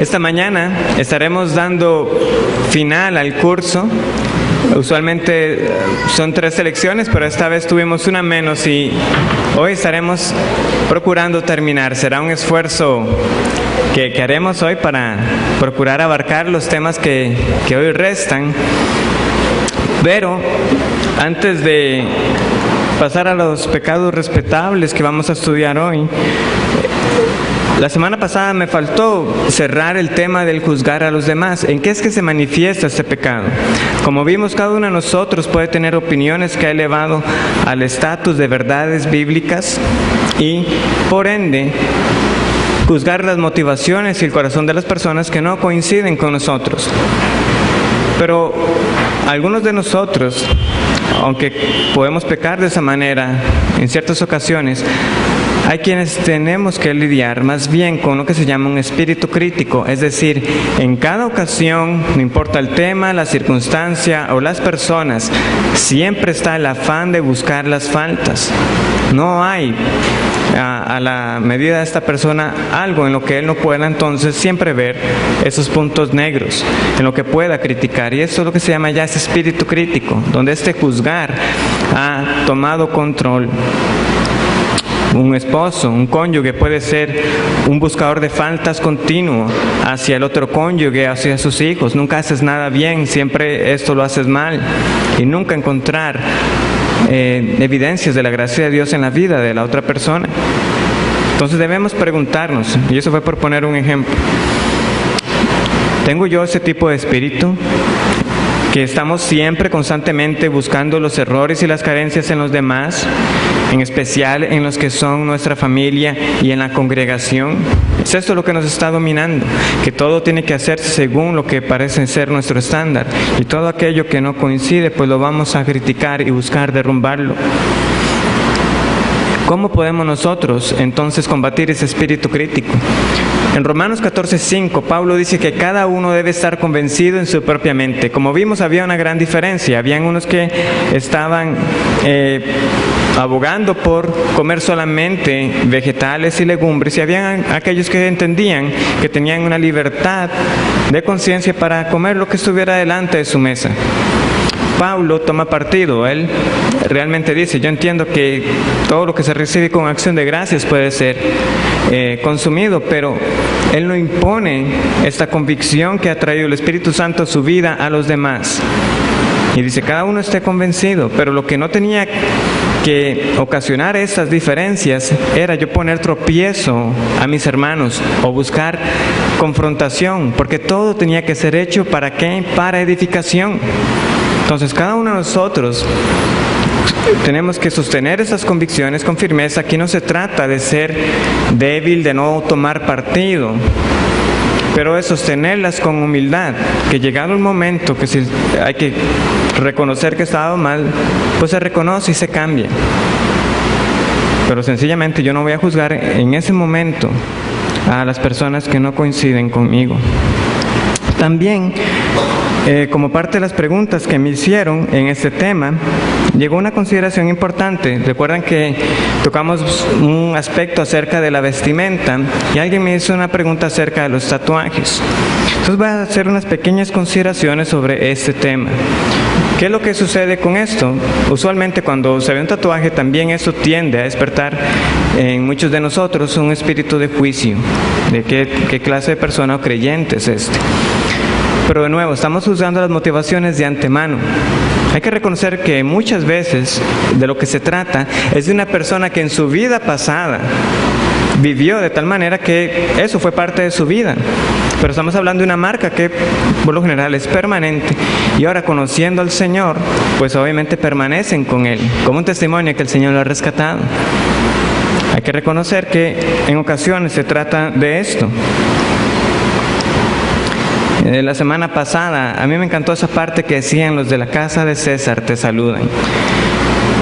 Esta mañana estaremos dando final al curso. Usualmente son 3 selecciones, pero esta vez tuvimos una menos y hoy estaremos procurando terminar. Será un esfuerzo que haremos hoy para procurar abarcar los temas que hoy restan. Pero antes de pasar a los pecados respetables que vamos a estudiar hoy, la semana pasada me faltó cerrar el tema del juzgar a los demás. ¿En qué es que se manifiesta este pecado? Como vimos, cada uno de nosotros puede tener opiniones que ha elevado al estatus de verdades bíblicas y, por ende, juzgar las motivaciones y el corazón de las personas que no coinciden con nosotros. Pero algunos de nosotros, aunque podemos pecar de esa manera en ciertas ocasiones, hay quienes tenemos que lidiar más bien con lo que se llama un espíritu crítico, es decir, en cada ocasión, no importa el tema, la circunstancia o las personas, siempre está el afán de buscar las faltas. No hay a la medida de esta persona algo en lo que él no pueda entonces siempre ver esos puntos negros, en lo que pueda criticar, y esto es lo que se llama ya ese espíritu crítico, donde este juzgar ha tomado control. Un esposo, un cónyuge puede ser un buscador de faltas continuo hacia el otro cónyuge, hacia sus hijos. Nunca haces nada bien, siempre esto lo haces mal, y nunca encontrar evidencias de la gracia de Dios en la vida de la otra persona. Entonces debemos preguntarnos, y eso fue por poner un ejemplo: ¿tengo yo ese tipo de espíritu? Que estamos siempre constantemente buscando los errores y las carencias en los demás, en especial en los que son nuestra familia y en la congregación. Es esto lo que nos está dominando, que todo tiene que hacerse según lo que parece ser nuestro estándar, y todo aquello que no coincide pues lo vamos a criticar y buscar derrumbarlo. ¿Cómo podemos nosotros entonces combatir ese espíritu crítico? En Romanos 14:5, Pablo dice que cada uno debe estar convencido en su propia mente. Como vimos, había una gran diferencia. Habían unos que estaban abogando por comer solamente vegetales y legumbres, y habían aquellos que entendían que tenían una libertad de conciencia para comer lo que estuviera delante de su mesa. Pablo toma partido. Él realmente dice: yo entiendo que todo lo que se recibe con acción de gracias puede ser consumido, pero él no impone esta convicción que ha traído el Espíritu Santo a su vida a los demás. Y dice: cada uno esté convencido, pero lo que no tenía que ocasionar estas diferencias era yo poner tropiezo a mis hermanos o buscar confrontación, porque todo tenía que ser hecho ¿para qué? Para edificación. Entonces cada uno de nosotros tenemos que sostener esas convicciones con firmeza. Aquí no se trata de ser débil, de no tomar partido, pero es sostenerlas con humildad, que llegado el momento que si hay que reconocer que estaba mal, pues se reconoce y se cambia. Pero sencillamente yo no voy a juzgar en ese momento a las personas que no coinciden conmigo. También, como parte de las preguntas que me hicieron en este tema, llegó una consideración importante. Recuerdan que tocamos un aspecto acerca de la vestimenta y alguien me hizo una pregunta acerca de los tatuajes. Entonces voy a hacer unas pequeñas consideraciones sobre este tema. ¿Qué es lo que sucede con esto? Usualmente cuando se ve un tatuaje, también eso tiende a despertar en muchos de nosotros un espíritu de juicio, de qué clase de persona o creyente es este. Pero de nuevo, estamos juzgando las motivaciones de antemano. Hay que reconocer que muchas veces de lo que se trata es de una persona que en su vida pasada vivió de tal manera que eso fue parte de su vida. Pero estamos hablando de una marca que por lo general es permanente, y ahora conociendo al Señor, pues obviamente permanecen con Él, como un testimonio que el Señor lo ha rescatado. Hay que reconocer que en ocasiones se trata de esto. La semana pasada, a mí me encantó esa parte que decían: los de la casa de César te saludan.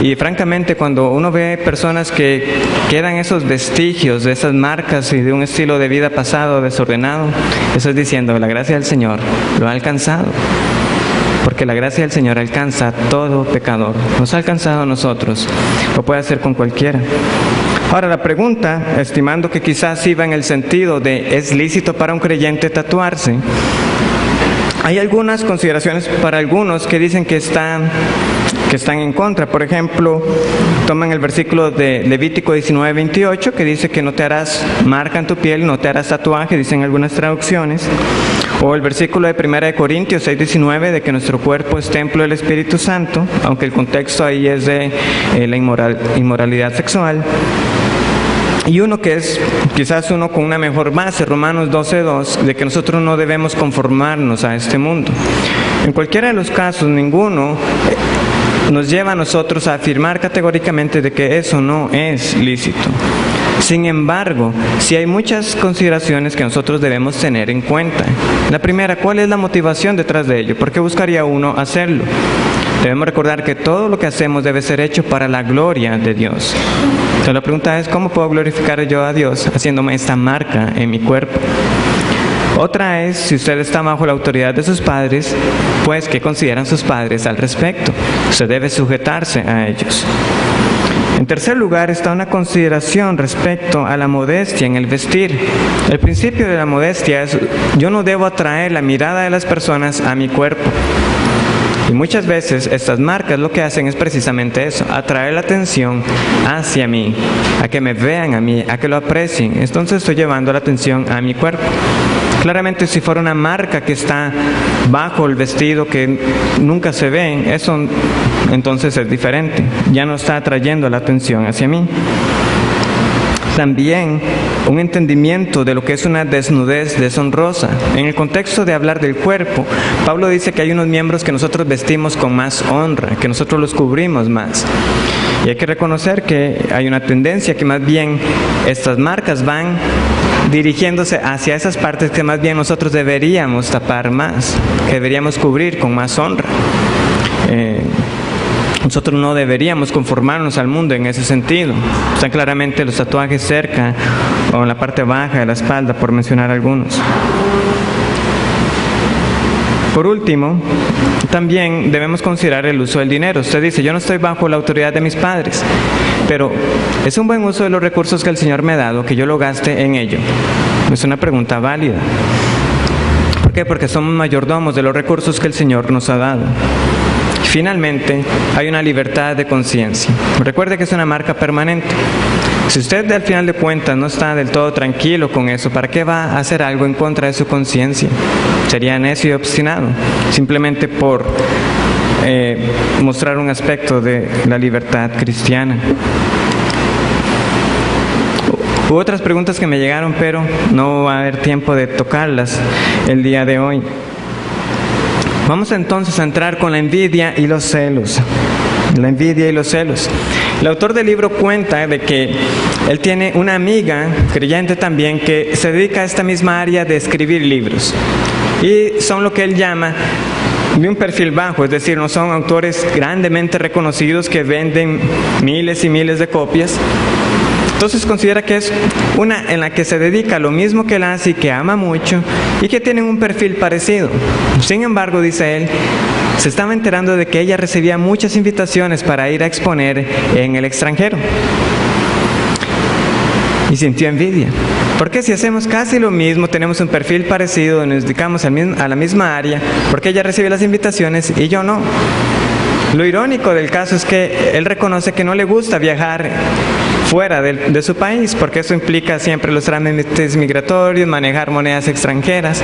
Y francamente, cuando uno ve personas que quedan esos vestigios de esas marcas y de un estilo de vida pasado desordenado, eso es diciendo: la gracia del Señor lo ha alcanzado. Porque la gracia del Señor alcanza a todo pecador. Nos ha alcanzado a nosotros, lo puede hacer con cualquiera. Ahora, la pregunta, estimando que quizás iba en el sentido de ¿es lícito para un creyente tatuarse? Hay algunas consideraciones para algunos que dicen que están en contra. Por ejemplo, toman el versículo de Levítico 19:28 que dice que no te harás marca en tu piel, no te harás tatuaje, dicen algunas traducciones. O el versículo de 1 Corintios 6:19 de que nuestro cuerpo es templo del Espíritu Santo, aunque el contexto ahí es de la inmoralidad sexual. Y uno que es quizás uno con una mejor base, Romanos 12:2, de que nosotros no debemos conformarnos a este mundo. En cualquiera de los casos, ninguno nos lleva a nosotros a afirmar categóricamente de que eso no es lícito. Sin embargo, sí hay muchas consideraciones que nosotros debemos tener en cuenta. La primera, ¿cuál es la motivación detrás de ello? ¿Por qué buscaría uno hacerlo? Debemos recordar que todo lo que hacemos debe ser hecho para la gloria de Dios. Entonces la pregunta es, ¿cómo puedo glorificar yo a Dios haciéndome esta marca en mi cuerpo? Otra es, si usted está bajo la autoridad de sus padres, pues, ¿qué consideran sus padres al respecto? Usted debe sujetarse a ellos. En tercer lugar está una consideración respecto a la modestia en el vestir. El principio de la modestia es, yo no debo atraer la mirada de las personas a mi cuerpo. Y muchas veces estas marcas lo que hacen es precisamente eso, atraer la atención hacia mí, a que me vean a mí, a que lo aprecien. Entonces estoy llevando la atención a mi cuerpo. Claramente si fuera una marca que está bajo el vestido que nunca se ve, eso entonces es diferente, ya no está atrayendo la atención hacia mí. También un entendimiento de lo que es una desnudez deshonrosa. En el contexto de hablar del cuerpo, Pablo dice que hay unos miembros que nosotros vestimos con más honra, que nosotros los cubrimos más. Y hay que reconocer que hay una tendencia que más bien estas marcas van dirigiéndose hacia esas partes que más bien nosotros deberíamos tapar más, que deberíamos cubrir con más honra. Nosotros no deberíamos conformarnos al mundo en ese sentido. Están claramente los tatuajes cerca o en la parte baja de la espalda, por mencionar algunos. Por último, también debemos considerar el uso del dinero. Usted dice, yo no estoy bajo la autoridad de mis padres, pero ¿es un buen uso de los recursos que el Señor me ha dado que yo lo gaste en ello? Es una pregunta válida. ¿Por qué? Porque somos mayordomos de los recursos que el Señor nos ha dado. Finalmente, hay una libertad de conciencia. Recuerde que es una marca permanente. Si usted al final de cuentas no está del todo tranquilo con eso, ¿para qué va a hacer algo en contra de su conciencia? Sería necio y obstinado, simplemente por mostrar un aspecto de la libertad cristiana. Hubo otras preguntas que me llegaron, pero no va a haber tiempo de tocarlas el día de hoy. Vamos entonces a entrar con la envidia y los celos. La envidia y los celos. El autor del libro cuenta de que él tiene una amiga, creyente también, que se dedica a esta misma área de escribir libros. Y son lo que él llama de un perfil bajo, es decir, no son autores grandemente reconocidos que venden miles y miles de copias. Entonces considera que es una en la que se dedica a lo mismo que él hace y que ama mucho y que tienen un perfil parecido. Sin embargo, dice él, se estaba enterando de que ella recibía muchas invitaciones para ir a exponer en el extranjero. Y sintió envidia. Porque si hacemos casi lo mismo, tenemos un perfil parecido, nos dedicamos a la misma área, porque ella recibe las invitaciones y yo no. Lo irónico del caso es que él reconoce que no le gusta viajar fuera de su país, porque eso implica siempre los trámites migratorios, manejar monedas extranjeras.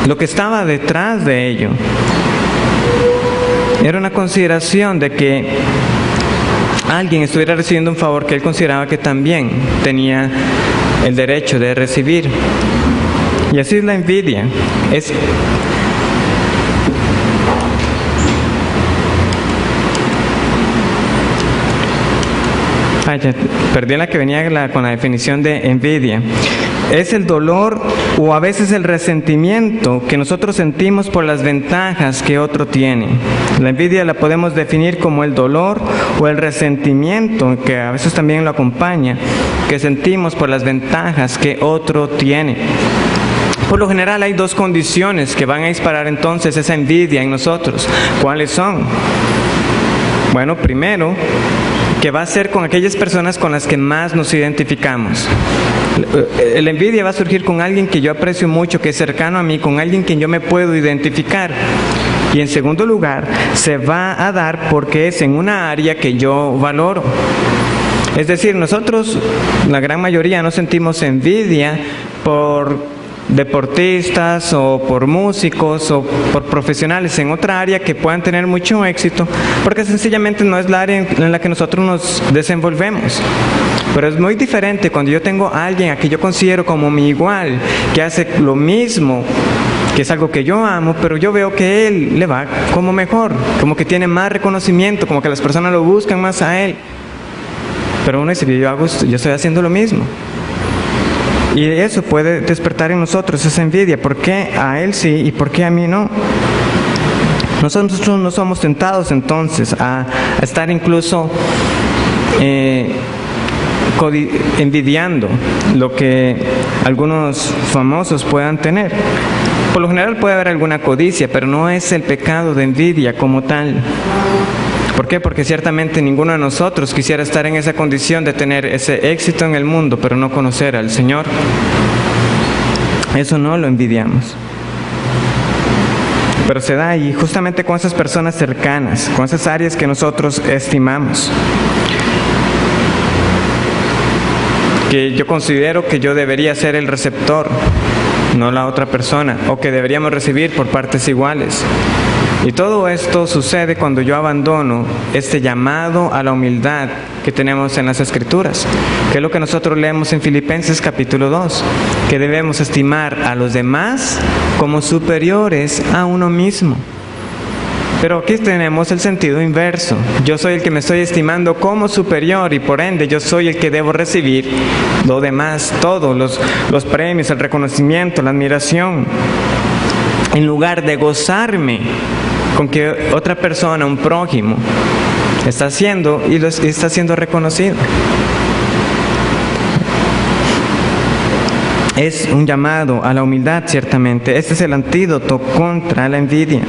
Lo que estaba detrás de ello era una consideración de que alguien estuviera recibiendo un favor que él consideraba que también tenía el derecho de recibir. Y así es la envidia. Perdí la que venía con la definición de envidia. Es el dolor o a veces el resentimiento que nosotros sentimos por las ventajas que otro tiene. La envidia la podemos definir como el dolor o el resentimiento, que a veces también lo acompaña, que sentimos por las ventajas que otro tiene. Por lo general hay dos condiciones que van a disparar entonces esa envidia en nosotros. ¿Cuáles son? Bueno, primero, que va a ser con aquellas personas con las que más nos identificamos. La envidia va a surgir con alguien que yo aprecio mucho, que es cercano a mí, con alguien que yo me puedo identificar. Y en segundo lugar, se va a dar porque es en una área que yo valoro. Es decir, nosotros, la gran mayoría, no sentimos envidia por deportistas o por músicos o por profesionales en otra área que puedan tener mucho éxito, porque sencillamente no es la área en la que nosotros nos desenvolvemos. Pero es muy diferente cuando yo tengo a alguien a quien yo considero como mi igual, que hace lo mismo, que es algo que yo amo, pero yo veo que él le va como mejor, como que tiene más reconocimiento, como que las personas lo buscan más a él. Pero uno dice, yo estoy haciendo lo mismo. Y eso puede despertar en nosotros esa envidia. ¿Por qué a él sí y por qué a mí no? Nosotros no somos tentados entonces a estar incluso envidiando lo que algunos famosos puedan tener. Por lo general puede haber alguna codicia, pero no es el pecado de envidia como tal. ¿Por qué? Porque ciertamente ninguno de nosotros quisiera estar en esa condición de tener ese éxito en el mundo, pero no conocer al Señor. Eso no lo envidiamos. Pero se da ahí justamente con esas personas cercanas, con esas áreas que nosotros estimamos. Que yo considero que yo debería ser el receptor, no la otra persona, o que deberíamos recibir por partes iguales. Y todo esto sucede cuando yo abandono este llamado a la humildad que tenemos en las Escrituras, que es lo que nosotros leemos en Filipenses capítulo 2, que debemos estimar a los demás como superiores a uno mismo. Pero aquí tenemos el sentido inverso. Yo soy el que me estoy estimando como superior y por ende yo soy el que debo recibir lo demás, todos los premios, el reconocimiento, la admiración. En lugar de gozarme con que otra persona, un prójimo, está haciendo y está siendo reconocido. Es un llamado a la humildad, ciertamente. Este es el antídoto contra la envidia.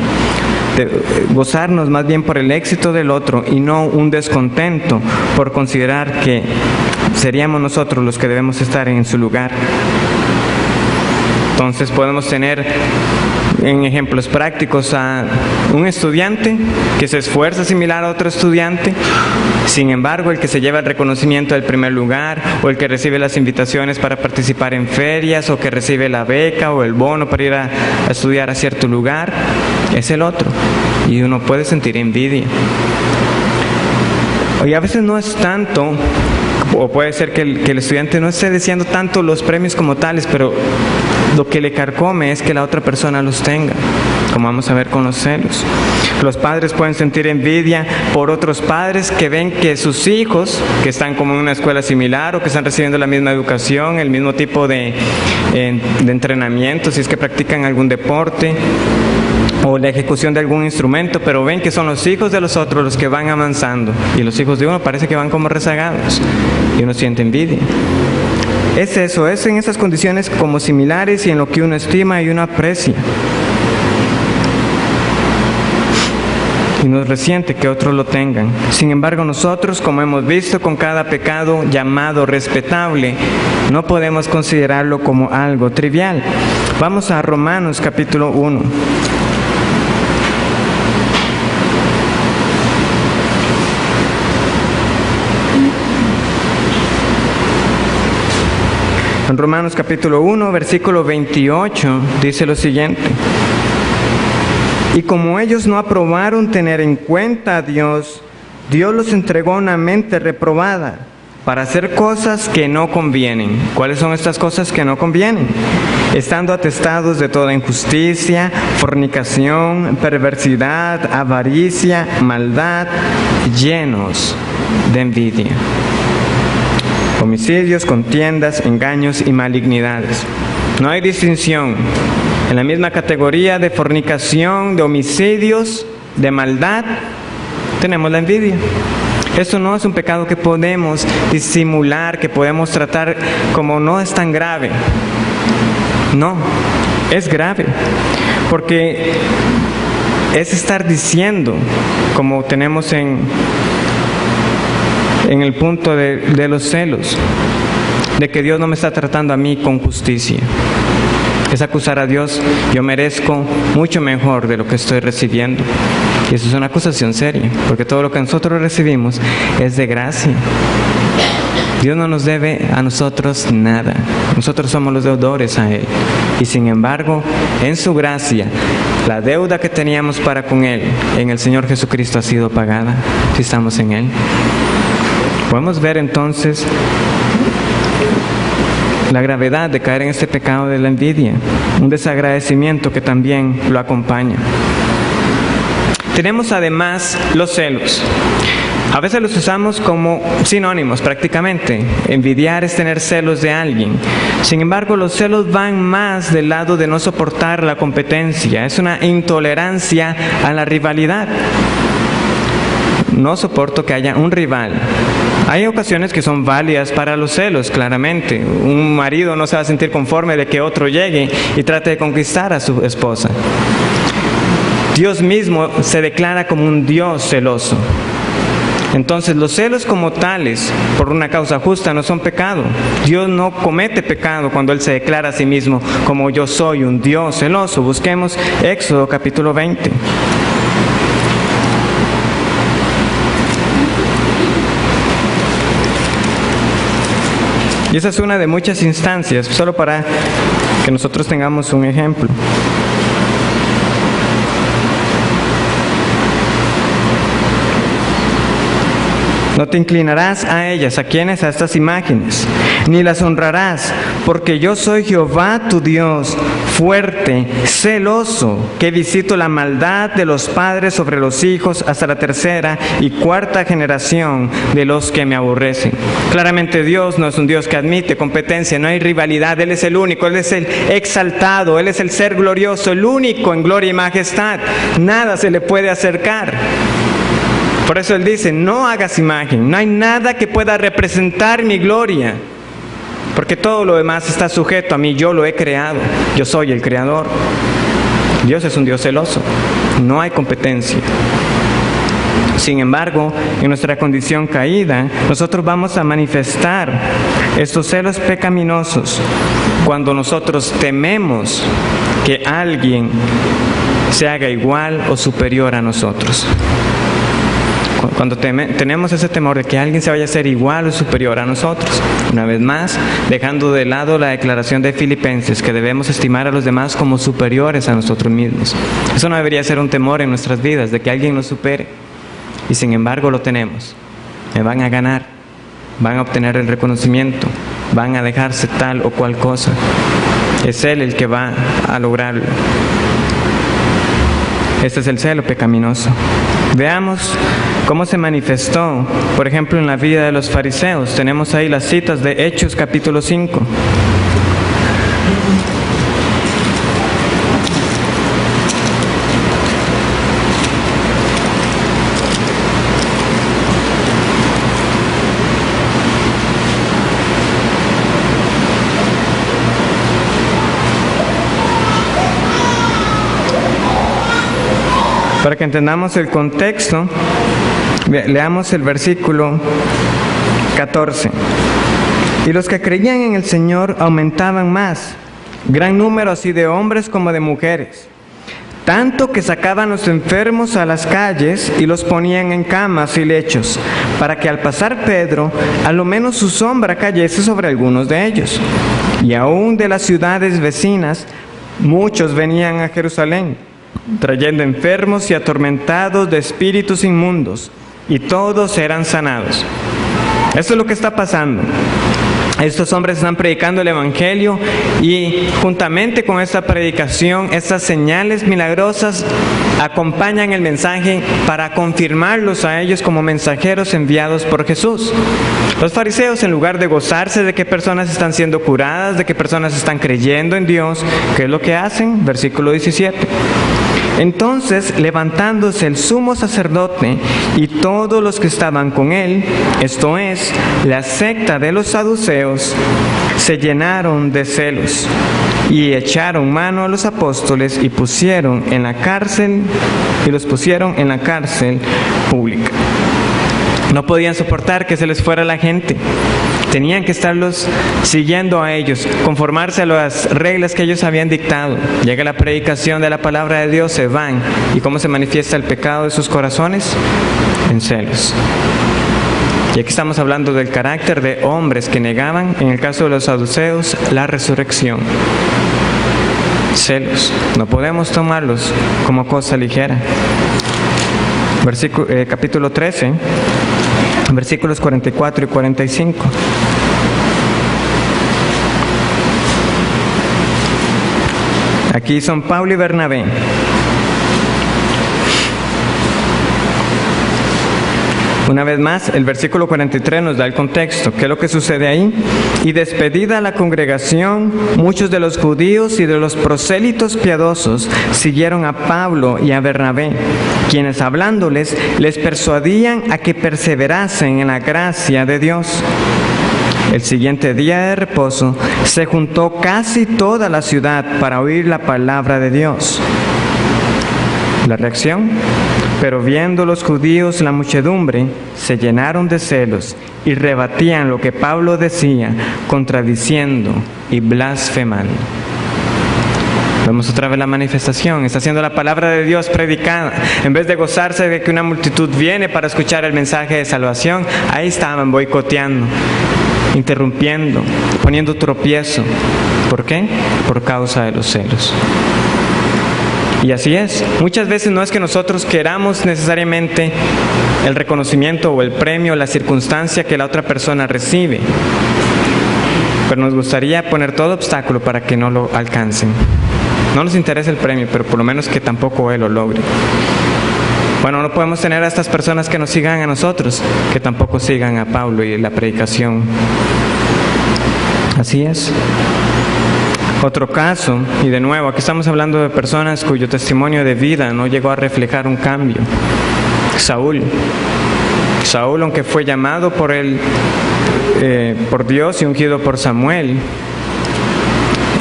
De gozarnos más bien por el éxito del otro y no un descontento por considerar que seríamos nosotros los que debemos estar en su lugar. Entonces podemos tener en ejemplos prácticos a un estudiante que se esfuerza similar a otro estudiante, sin embargo el que se lleva el reconocimiento del primer lugar, o el que recibe las invitaciones para participar en ferias, o que recibe la beca o el bono para ir a estudiar a cierto lugar, es el otro, y uno puede sentir envidia. Y a veces no es tanto, o puede ser que el estudiante no esté deseando tanto los premios como tales, pero lo que le carcome es que la otra persona los tenga, como vamos a ver con los celos. Los padres pueden sentir envidia por otros padres que ven que sus hijos, que están como en una escuela similar o que están recibiendo la misma educación, el mismo tipo de entrenamiento, si es que practican algún deporte, o la ejecución de algún instrumento, pero ven que son los hijos de los otros los que van avanzando y los hijos de uno parece que van como rezagados y uno siente envidia. Es eso, es en esas condiciones como similares y en lo que uno estima y uno aprecia. Y nos resiente que otros lo tengan. Sin embargo, nosotros, como hemos visto con cada pecado llamado respetable, no podemos considerarlo como algo trivial. Vamos a Romanos capítulo 1. En Romanos capítulo 1, versículo 28, dice lo siguiente: y como ellos no aprobaron tener en cuenta a Dios, Dios los entregó a una mente reprobada para hacer cosas que no convienen. ¿Cuáles son estas cosas que no convienen? Estando atestados de toda injusticia, fornicación, perversidad, avaricia, maldad, llenos de envidia, homicidios, contiendas, engaños y malignidades. No hay distinción. En la misma categoría de fornicación, de homicidios, de maldad, tenemos la envidia. Esto no es un pecado que podemos disimular, que podemos tratar como no es tan grave. No, es grave, porque es estar diciendo, como tenemos en en el punto de los celos, de que Dios no me está tratando a mí con justicia. Es acusar a Dios, yo merezco mucho mejor de lo que estoy recibiendo. Y eso es una acusación seria, porque todo lo que nosotros recibimos es de gracia. Dios no nos debe a nosotros nada. Nosotros somos los deudores a Él. Y sin embargo, en su gracia, la deuda que teníamos para con Él, en el Señor Jesucristo ha sido pagada, si estamos en Él. Podemos ver entonces la gravedad de caer en este pecado de la envidia, un desagradecimiento que también lo acompaña. Tenemos además los celos. A veces los usamos como sinónimos prácticamente. Envidiar es tener celos de alguien. Sin embargo, los celos van más del lado de no soportar la competencia. Es una intolerancia a la rivalidad. No soporto que haya un rival. Hay ocasiones que son válidas para los celos, claramente. Un marido no se va a sentir conforme de que otro llegue y trate de conquistar a su esposa. Dios mismo se declara como un Dios celoso. Entonces, los celos como tales, por una causa justa, no son pecado. Dios no comete pecado cuando Él se declara a sí mismo como yo soy un Dios celoso. Busquemos Éxodo capítulo 20. Y esa es una de muchas instancias, solo para que nosotros tengamos un ejemplo. No te inclinarás a ellas. ¿A quiénes? A estas imágenes. Ni las honrarás, porque yo soy Jehová tu Dios, fuerte, celoso, que visito la maldad de los padres sobre los hijos hasta la tercera y cuarta generación de los que me aborrecen. Claramente Dios no es un Dios que admite competencia, no hay rivalidad. Él es el único, Él es el exaltado, Él es el ser glorioso, el único en gloria y majestad. Nada se le puede acercar. Por eso Él dice, no hagas imagen, no hay nada que pueda representar mi gloria, porque todo lo demás está sujeto a mí, yo lo he creado, yo soy el creador. Dios es un Dios celoso, no hay competencia. Sin embargo, en nuestra condición caída, nosotros vamos a manifestar estos celos pecaminosos cuando nosotros tememos que alguien se haga igual o superior a nosotros. Cuando tenemos ese temor de que alguien se vaya a ser igual o superior a nosotros. Una vez más, dejando de lado la declaración de Filipenses, que debemos estimar a los demás como superiores a nosotros mismos. Eso no debería ser un temor en nuestras vidas, de que alguien nos supere. Y sin embargo lo tenemos. Me van a ganar, van a obtener el reconocimiento, van a dejarse tal o cual cosa. Es Él el que va a lograrlo. Este es el celo pecaminoso. Veamos cómo se manifestó, por ejemplo, en la vida de los fariseos. Tenemos ahí las citas de Hechos capítulo 5. Para que entendamos el contexto, leamos el versículo 14. Y los que creían en el Señor aumentaban más, gran número así de hombres como de mujeres, tanto que sacaban los enfermos a las calles y los ponían en camas y lechos, para que al pasar Pedro, a lo menos su sombra cayese sobre algunos de ellos. Y aún de las ciudades vecinas, muchos venían a Jerusalén, trayendo enfermos y atormentados de espíritus inmundos, y todos eran sanados. Esto es lo que está pasando. Estos hombres están predicando el Evangelio y juntamente con esta predicación, estas señales milagrosas acompañan el mensaje para confirmarlos a ellos como mensajeros enviados por Jesús. Los fariseos, en lugar de gozarse de que personas están siendo curadas, de que personas están creyendo en Dios, ¿qué es lo que hacen? Versículo 17. Entonces, levantándose el sumo sacerdote y todos los que estaban con él, esto es, la secta de los saduceos, se llenaron de celos y echaron mano a los apóstoles y los pusieron en la cárcel pública. No podían soportar que se les fuera la gente. Tenían que estarlos siguiendo a ellos, conformarse a las reglas que ellos habían dictado. Llega la predicación de la palabra de Dios, se van. ¿Y cómo se manifiesta el pecado de sus corazones? En celos. Y aquí estamos hablando del carácter de hombres que negaban, en el caso de los saduceos, la resurrección. Celos. No podemos tomarlos como cosa ligera. Capítulo 13, versículos 44 y 45. Aquí son Pablo y Bernabé. Una vez más, el versículo 43 nos da el contexto. ¿Qué es lo que sucede ahí? Y despedida la congregación, muchos de los judíos y de los prosélitos piadosos siguieron a Pablo y a Bernabé, quienes hablándoles les persuadían a que perseverasen en la gracia de Dios. El siguiente día de reposo se juntó casi toda la ciudad para oír la palabra de Dios. La reacción: pero viendo los judíos la muchedumbre, se llenaron de celos y rebatían lo que Pablo decía, contradiciendo y blasfemando. Vemos otra vez la manifestación. Está siendo la palabra de Dios predicada. En vez de gozarse de que una multitud viene para escuchar el mensaje de salvación, ahí estaban boicoteando, interrumpiendo, poniendo tropiezo. ¿Por qué? Por causa de los celos. Y así es. Muchas veces no es que nosotros queramos necesariamente el reconocimiento o el premio, la circunstancia que la otra persona recibe, pero nos gustaría poner todo obstáculo para que no lo alcancen. No nos interesa el premio, pero por lo menos que tampoco él lo logre. Bueno, no podemos tener a estas personas que nos sigan a nosotros, que tampoco sigan a Pablo y la predicación. Así es. Otro caso, y de nuevo, aquí estamos hablando de personas cuyo testimonio de vida no llegó a reflejar un cambio. Saúl, aunque fue llamado por Dios y ungido por Samuel,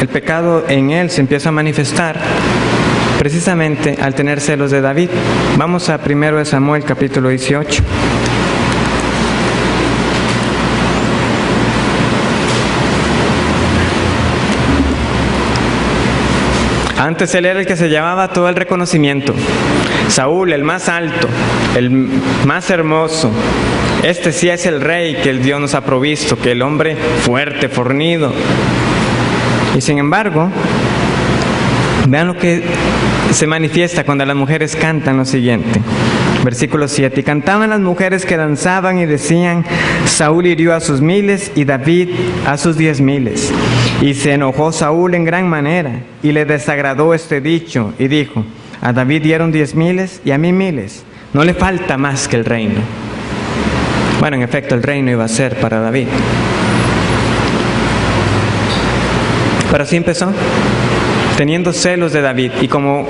el pecado en él se empieza a manifestar precisamente al tener celos de David. Vamos a 1 Samuel capítulo 18. Antes él era el que se llevaba todo el reconocimiento. Saúl, el más alto, el más hermoso. Este sí es el rey que el Dios nos ha provisto, que el hombre fuerte, fornido. Y sin embargo, vean lo que se manifiesta cuando las mujeres cantan lo siguiente. Versículo 7. Y cantaban las mujeres que danzaban y decían: Saúl hirió a sus 1000 y David a sus 10,000. Y se enojó Saúl en gran manera y le desagradó este dicho y dijo: a David dieron 10,000 y a mí 1000. No le falta más que el reino. Bueno, en efecto, el reino iba a ser para David. Pero así empezó, teniendo celos de David. Y como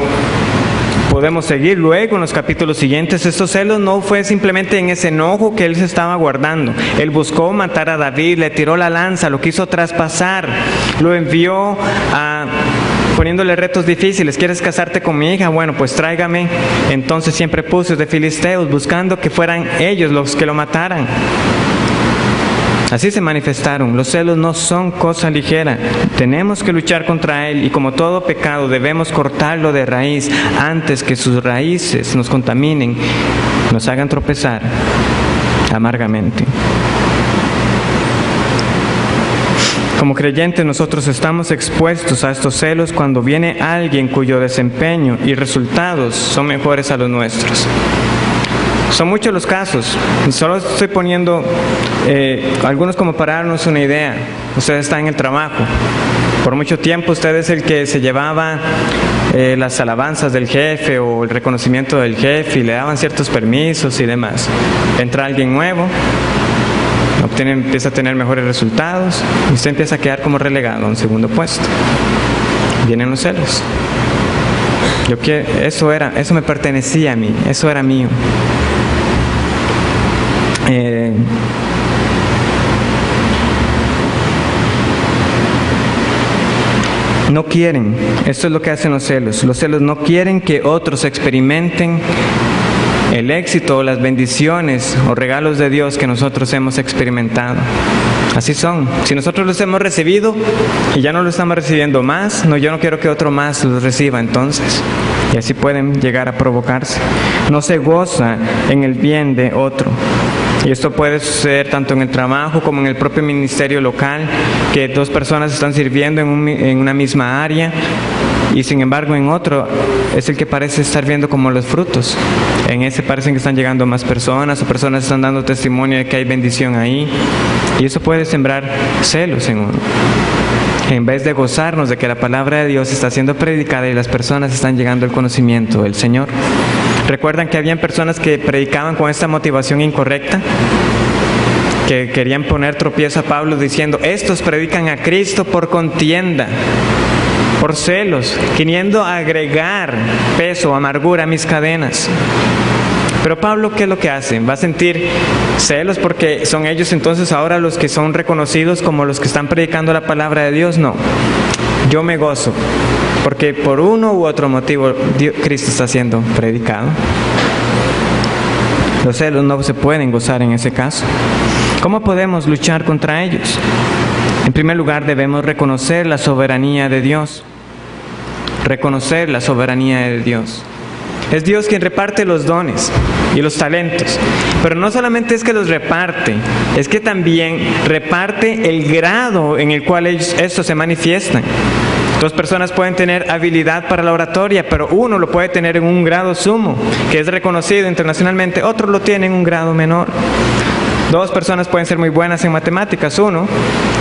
podemos seguir luego en los capítulos siguientes, estos celos no fue simplemente en ese enojo que él se estaba guardando. Él buscó matar a David, le tiró la lanza, lo quiso traspasar, lo envió poniéndole retos difíciles. ¿Quieres casarte con mi hija? Bueno, pues tráigame entonces siempre pucios de filisteos, buscando que fueran ellos los que lo mataran. Así se manifestaron. Los celos no son cosa ligera. Tenemos que luchar contra él, y como todo pecado debemos cortarlo de raíz antes que sus raíces nos contaminen, nos hagan tropezar amargamente. Como creyentes nosotros estamos expuestos a estos celos cuando viene alguien cuyo desempeño y resultados son mejores a los nuestros. Son muchos los casos. Solo estoy poniendo algunos como para darnos una idea. Usted está en el trabajo. Por mucho tiempo usted es el que se llevaba las alabanzas del jefe o el reconocimiento del jefe y le daban ciertos permisos y demás. Entra alguien nuevo, empieza a tener mejores resultados y usted empieza a quedar como relegado a un segundo puesto. Vienen los celos. Eso me pertenecía a mí, eso era mío. No quieren, esto es lo que hacen los celos. Los celos no quieren que otros experimenten el éxito, las bendiciones o regalos de Dios que nosotros hemos experimentado. Así son. Si nosotros los hemos recibido y ya no lo estamos recibiendo más, yo no quiero que otro más los reciba entonces. Y así pueden llegar a provocarse. No se goza en el bien de otro. Y esto puede suceder tanto en el trabajo como en el propio ministerio local, que dos personas están sirviendo en una misma área, y sin embargo en otro es el que parece estar viendo como los frutos. En ese parecen que están llegando más personas, o personas están dando testimonio de que hay bendición ahí, y eso puede sembrar celos en uno. En vez de gozarnos de que la palabra de Dios está siendo predicada y las personas están llegando al conocimiento del Señor. ¿Recuerdan que habían personas que predicaban con esta motivación incorrecta? Que querían poner tropiezo a Pablo diciendo, estos predican a Cristo por contienda, por celos, queriendo agregar peso o amargura a mis cadenas. Pero Pablo, ¿qué es lo que hace? ¿Va a sentir celos porque son ellos entonces ahora los que son reconocidos como los que están predicando la palabra de Dios? No. Yo me gozo porque por uno u otro motivo Cristo está siendo predicado. Los celos no se pueden gozar en ese caso. ¿Cómo podemos luchar contra ellos? En primer lugar, debemos reconocer la soberanía de Dios. Reconocer la soberanía de Dios. Es Dios quien reparte los dones y los talentos. Pero no solamente es que los reparte, es que también reparte el grado en el cual estos se manifiestan. Dos personas pueden tener habilidad para la oratoria, pero uno lo puede tener en un grado sumo, que es reconocido internacionalmente, otro lo tiene en un grado menor. Dos personas pueden ser muy buenas en matemáticas, uno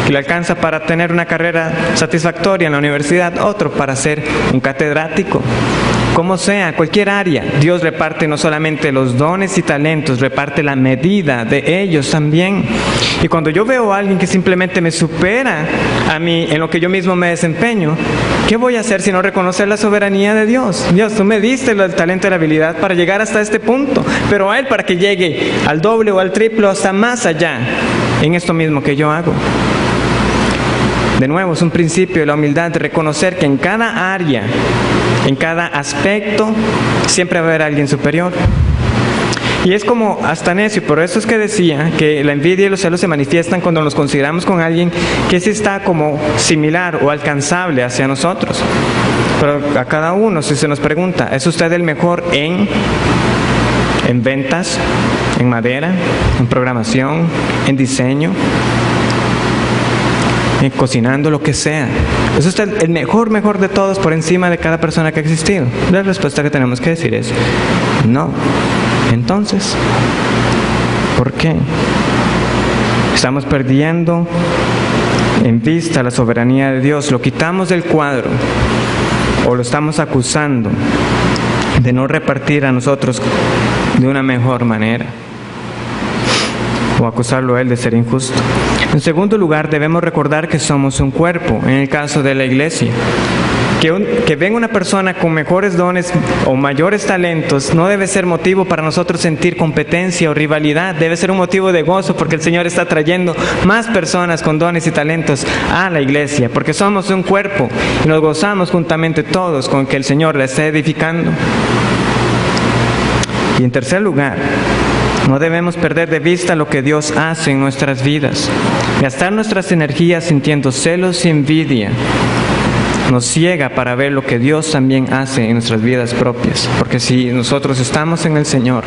que le alcanza para tener una carrera satisfactoria en la universidad, otro para ser un catedrático. Como sea, cualquier área, Dios reparte no solamente los dones y talentos, reparte la medida de ellos también. Y cuando yo veo a alguien que simplemente me supera a mí en lo que yo mismo me desempeño, ¿qué voy a hacer si no reconocer la soberanía de Dios? Dios, tú me diste el talento y la habilidad para llegar hasta este punto, pero a Él para que llegue al doble o al triple o hasta más allá en esto mismo que yo hago. De nuevo, es un principio de la humildad de reconocer que en cada área, en cada aspecto, siempre va a haber alguien superior. Y es como hasta necio, por eso es que decía que la envidia y los celos se manifiestan cuando nos consideramos con alguien que sí está como similar o alcanzable hacia nosotros. Pero a cada uno, si se nos pregunta, ¿es usted el mejor en ventas, en madera, en programación, en diseño, cocinando, lo que sea? ¿Es usted el mejor de todos por encima de cada persona que ha existido? La respuesta que tenemos que decir es no. Entonces, ¿por qué? Estamos perdiendo en vista la soberanía de Dios, lo quitamos del cuadro o lo estamos acusando de no repartir a nosotros de una mejor manera, o acusarlo a Él de ser injusto. En segundo lugar, debemos recordar que somos un cuerpo, en el caso de la iglesia. Que venga una persona con mejores dones o mayores talentos no debe ser motivo para nosotros sentir competencia o rivalidad, debe ser un motivo de gozo porque el Señor está trayendo más personas con dones y talentos a la iglesia, porque somos un cuerpo y nos gozamos juntamente todos con que el Señor la esté edificando. Y en tercer lugar, no debemos perder de vista lo que Dios hace en nuestras vidas. Gastar nuestras energías sintiendo celos y envidia nos ciega para ver lo que Dios también hace en nuestras vidas propias. Porque si nosotros estamos en el Señor,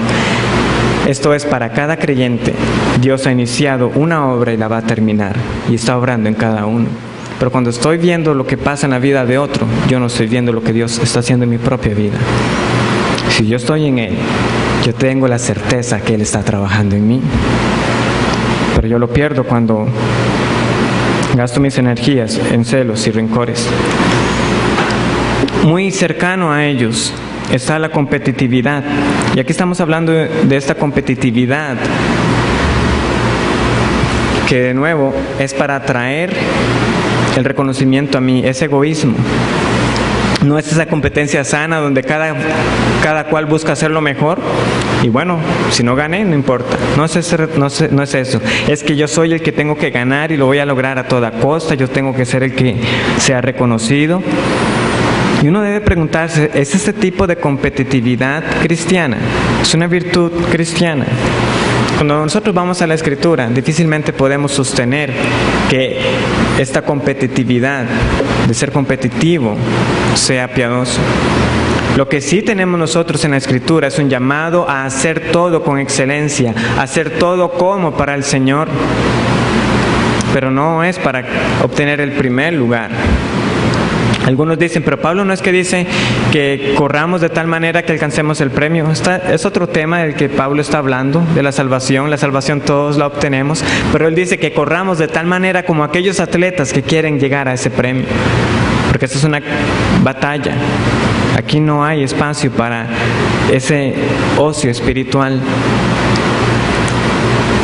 esto es para cada creyente, Dios ha iniciado una obra y la va a terminar, y está obrando en cada uno. Pero cuando estoy viendo lo que pasa en la vida de otro, yo no estoy viendo lo que Dios está haciendo en mi propia vida. Si yo estoy en Él, yo tengo la certeza que Él está trabajando en mí. Pero yo lo pierdo cuando gasto mis energías en celos y rencores. Muy cercano a ellos está la competitividad. Y aquí estamos hablando de esta competitividad que de nuevo es para atraer el reconocimiento a mí, es egoísmo. No es esa competencia sana donde cada cual busca hacer lo mejor y bueno, si no gané, no importa. No es eso. Es que yo soy el que tengo que ganar y lo voy a lograr a toda costa. Yo tengo que ser el que sea reconocido. Y uno debe preguntarse, ¿es este tipo de competitividad cristiana? Es una virtud cristiana. Cuando nosotros vamos a la Escritura, difícilmente podemos sostener que esta competitividad de ser competitivo sea piadoso. Lo que sí tenemos nosotros en la Escritura es un llamado a hacer todo con excelencia, a hacer todo como para el Señor, pero no es para obtener el primer lugar. Algunos dicen, pero Pablo no es que dice que corramos de tal manera que alcancemos el premio. Es otro tema del que Pablo está hablando, de la salvación. La salvación todos la obtenemos, pero él dice que corramos de tal manera como aquellos atletas que quieren llegar a ese premio. Porque esta es una batalla. Aquí no hay espacio para ese ocio espiritual.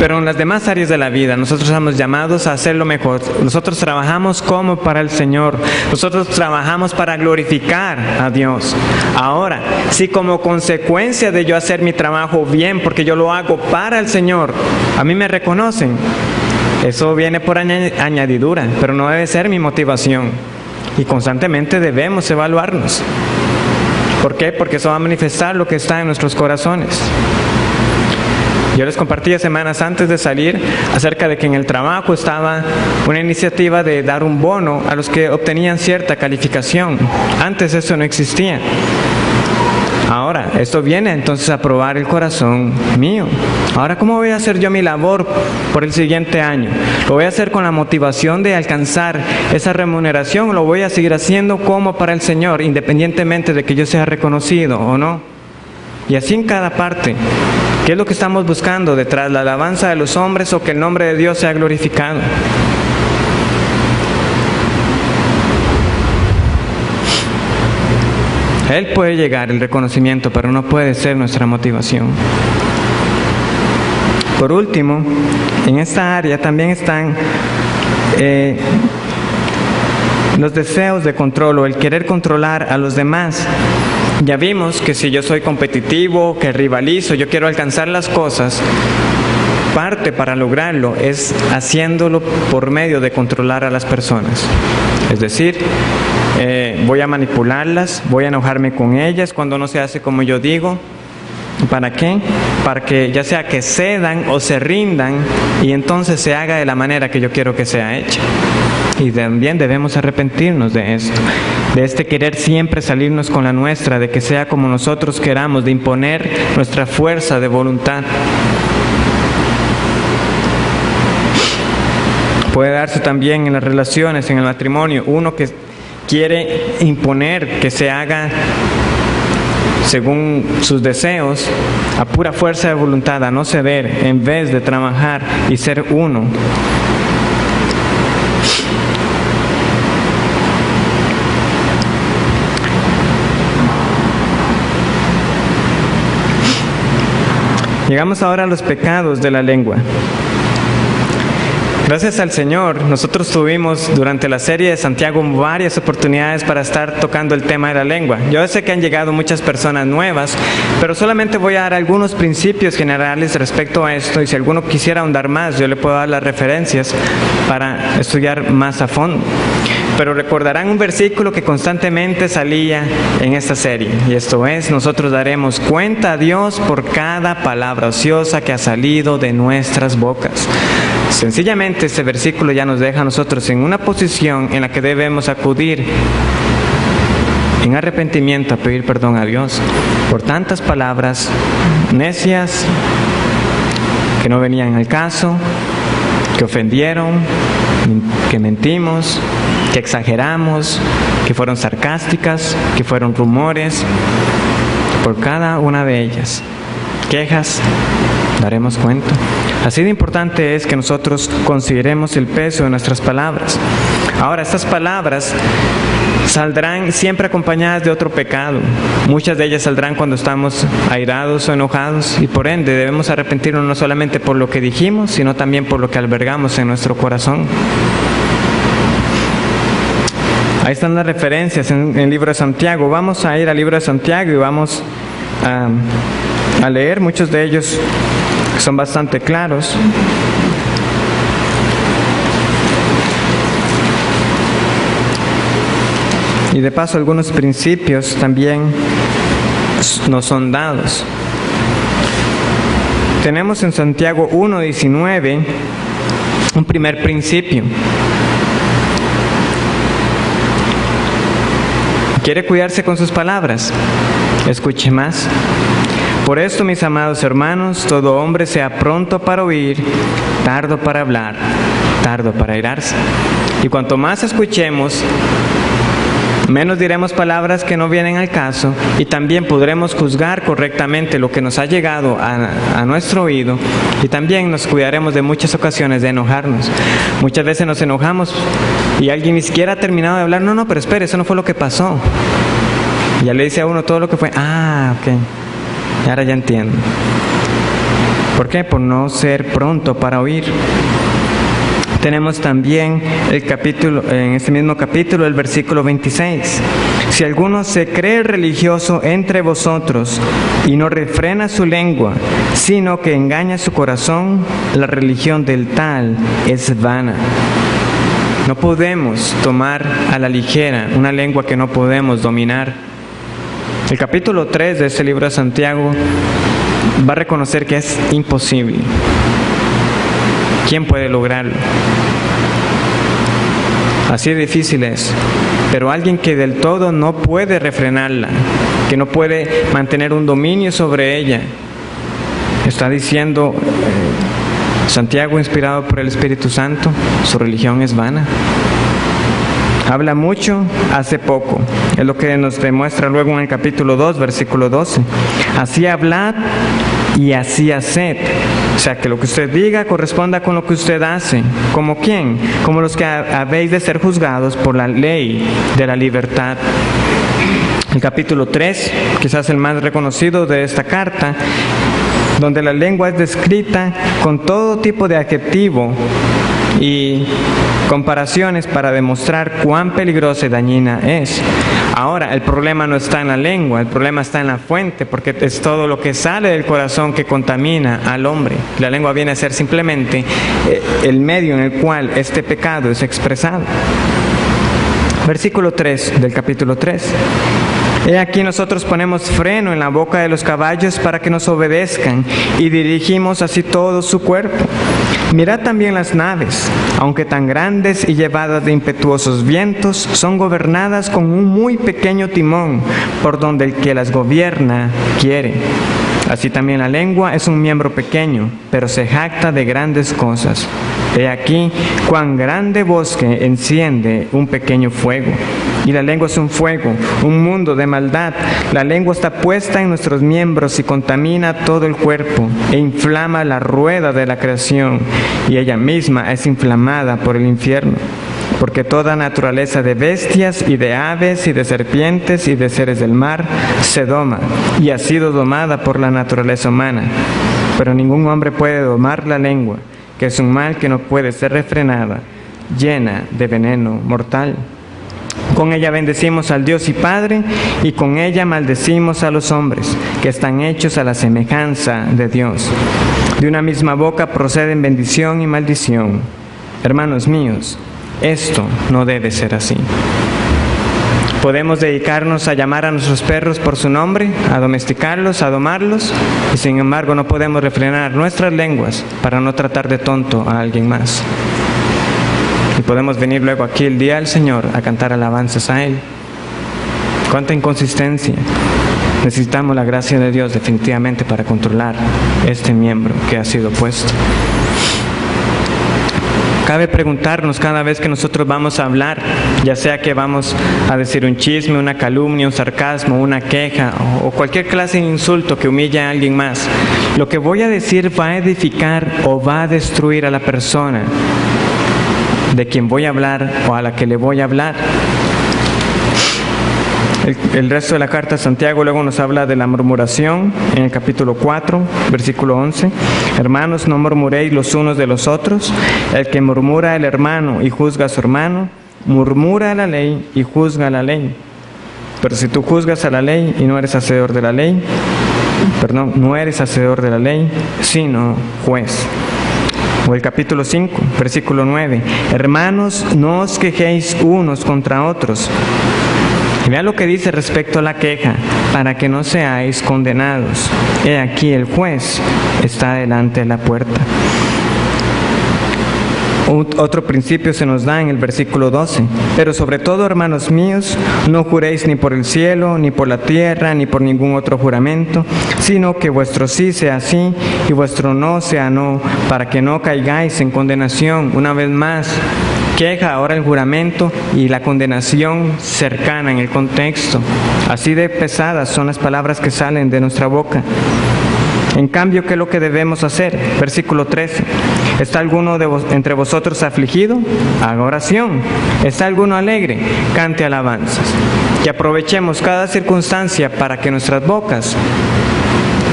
Pero en las demás áreas de la vida nosotros estamos llamados a hacerlo mejor. Nosotros trabajamos como para el Señor. Nosotros trabajamos para glorificar a Dios. Ahora, si como consecuencia de yo hacer mi trabajo bien, porque yo lo hago para el Señor, a mí me reconocen, eso viene por añadidura, pero no debe ser mi motivación. Y constantemente debemos evaluarnos. ¿Por qué? Porque eso va a manifestar lo que está en nuestros corazones. Yo les compartía semanas antes de salir acerca de que en el trabajo estaba una iniciativa de dar un bono a los que obtenían cierta calificación. Antes eso no existía. Ahora, esto viene entonces a probar el corazón mío. Ahora, ¿cómo voy a hacer yo mi labor por el siguiente año? ¿Lo voy a hacer con la motivación de alcanzar esa remuneración o lo voy a seguir haciendo como para el Señor, independientemente de que yo sea reconocido o no? Y así en cada parte. ¿Qué es lo que estamos buscando detrás? ¿La alabanza de los hombres o que el nombre de Dios sea glorificado? Él puede llegar el reconocimiento, pero no puede ser nuestra motivación. Por último, en esta área también están los deseos de control o el querer controlar a los demás. Ya vimos que si yo soy competitivo, que rivalizo, yo quiero alcanzar las cosas, parte para lograrlo es haciéndolo por medio de controlar a las personas. Es decir, voy a manipularlas, voy a enojarme con ellas cuando no se hace como yo digo. ¿Para qué? Para que ya sea que cedan o se rindan y entonces se haga de la manera que yo quiero que sea hecha. Y también debemos arrepentirnos de esto, de este querer siempre salirnos con la nuestra, de que sea como nosotros queramos, de imponer nuestra fuerza de voluntad. Puede darse también en las relaciones, en el matrimonio, uno que quiere imponer que se haga según sus deseos, a pura fuerza de voluntad, a no ceder, en vez de trabajar y ser uno. Llegamos ahora a los pecados de la lengua. Gracias al Señor, nosotros tuvimos durante la serie de Santiago varias oportunidades para estar tocando el tema de la lengua. Yo sé que han llegado muchas personas nuevas, pero solamente voy a dar algunos principios generales respecto a esto, y si alguno quisiera ahondar más, yo le puedo dar las referencias para estudiar más a fondo. Pero recordarán un versículo que constantemente salía en esta serie, y esto es: nosotros daremos cuenta a Dios por cada palabra ociosa que ha salido de nuestras bocas. Sencillamente este versículo ya nos deja a nosotros en una posición en la que debemos acudir en arrepentimiento a pedir perdón a Dios por tantas palabras necias que no venían al caso, que ofendieron, que mentimos, que exageramos, que fueron sarcásticas, que fueron rumores. Por cada una de ellas, quejas, daremos cuenta. Así de importante es que nosotros consideremos el peso de nuestras palabras. Ahora, estas palabras saldrán siempre acompañadas de otro pecado. Muchas de ellas saldrán cuando estamos airados o enojados, y por ende debemos arrepentirnos no solamente por lo que dijimos, sino también por lo que albergamos en nuestro corazón. Ahí están las referencias en el libro de Santiago. Vamos a ir al libro de Santiago y vamos a leer muchos de ellos que son bastante claros. Y de paso algunos principios también nos son dados. tenemos en Santiago 1:19 un primer principio. ¿Quiere cuidarse con sus palabras? Escuche más. Por esto, mis amados hermanos, todo hombre sea pronto para oír, tardo para hablar, tardo para airarse. Y cuanto más escuchemos, menos diremos palabras que no vienen al caso, y también podremos juzgar correctamente lo que nos ha llegado a nuestro oído, y también nos cuidaremos de muchas ocasiones de enojarnos. Muchas veces nos enojamos y alguien ni siquiera ha terminado de hablar. No, pero espere, eso no fue lo que pasó. Y ya le dice a uno todo lo que fue. Ok. Y ahora ya entiendo. ¿Por qué? Por no ser pronto para oír. Tenemos también en este mismo capítulo, el versículo 26. Si alguno se cree religioso entre vosotros y no refrena su lengua, sino que engaña su corazón, la religión del tal es vana. No podemos tomar a la ligera una lengua que no podemos dominar. El capítulo 3 de este libro de Santiago va a reconocer que es imposible. ¿Quién puede lograrlo? Así de difícil es. Pero alguien que del todo no puede refrenarla, que no puede mantener un dominio sobre ella, está diciendo Santiago, inspirado por el Espíritu Santo, su religión es vana. Habla mucho, hace poco. Es lo que nos demuestra luego en el capítulo 2, versículo 12. Así hablad y así haced. O sea, que lo que usted diga corresponda con lo que usted hace. ¿Como quién? Como los que habéis de ser juzgados por la ley de la libertad. El capítulo 3, quizás el más reconocido de esta carta, donde la lengua es descrita con todo tipo de adjetivo y comparaciones para demostrar cuán peligrosa y dañina es. Ahora, el problema no está en la lengua, el problema está en la fuente, porque es todo lo que sale del corazón que contamina al hombre. La lengua viene a ser simplemente el medio en el cual este pecado es expresado. Versículo 3 del capítulo 3. He aquí nosotros ponemos freno en la boca de los caballos para que nos obedezcan y dirigimos así todo su cuerpo. Mirad también las naves, aunque tan grandes y llevadas de impetuosos vientos, son gobernadas con un muy pequeño timón, por donde el que las gobierna quiere. Así también la lengua es un miembro pequeño, pero se jacta de grandes cosas. He aquí cuán grande bosque enciende un pequeño fuego. Y la lengua es un fuego, un mundo de maldad. La lengua está puesta en nuestros miembros y contamina todo el cuerpo e inflama la rueda de la creación, y ella misma es inflamada por el infierno. Porque toda naturaleza de bestias y de aves y de serpientes y de seres del mar se doma y ha sido domada por la naturaleza humana. Pero ningún hombre puede domar la lengua, que es un mal que no puede ser refrenada, llena de veneno mortal. Con ella bendecimos al Dios y Padre, y con ella maldecimos a los hombres, que están hechos a la semejanza de Dios. De una misma boca proceden bendición y maldición. Hermanos míos, esto no debe ser así. Podemos dedicarnos a llamar a nuestros perros por su nombre, a domesticarlos, a domarlos, y sin embargo no podemos refrenar nuestras lenguas para no tratar de tonto a alguien más. Y podemos venir luego aquí el día del Señor a cantar alabanzas a Él. ¡Cuánta inconsistencia! Necesitamos la gracia de Dios definitivamente para controlar este miembro que ha sido puesto. Cabe preguntarnos cada vez que nosotros vamos a hablar, ya sea que vamos a decir un chisme, una calumnia, un sarcasmo, una queja o cualquier clase de insulto que humille a alguien más, ¿lo que voy a decir va a edificar o va a destruir a la persona de quien voy a hablar o a la que le voy a hablar? El resto de la carta de Santiago luego nos habla de la murmuración en el capítulo 4, versículo 11. Hermanos, no murmuréis los unos de los otros. El que murmura al hermano y juzga a su hermano, murmura a la ley y juzga a la ley. Pero si tú juzgas a la ley y no eres hacedor de la ley, no eres hacedor de la ley, sino juez. O el capítulo 5, versículo 9. Hermanos, no os quejéis unos contra otros. Y vean lo que dice respecto a la queja: para que no seáis condenados. He aquí el juez está delante de la puerta. Otro principio se nos da en el versículo 12. Pero sobre todo, hermanos míos, no juréis ni por el cielo, ni por la tierra, ni por ningún otro juramento, sino que vuestro sí sea sí y vuestro no sea no, para que no caigáis en condenación. Una vez más, queja, ahora el juramento y la condenación cercana en el contexto. Así de pesadas son las palabras que salen de nuestra boca. En cambio, ¿qué es lo que debemos hacer? Versículo 13. ¿Está alguno entre vosotros afligido? Haga oración. ¿Está alguno alegre? Cante alabanzas. Y aprovechemos cada circunstancia para que nuestras bocas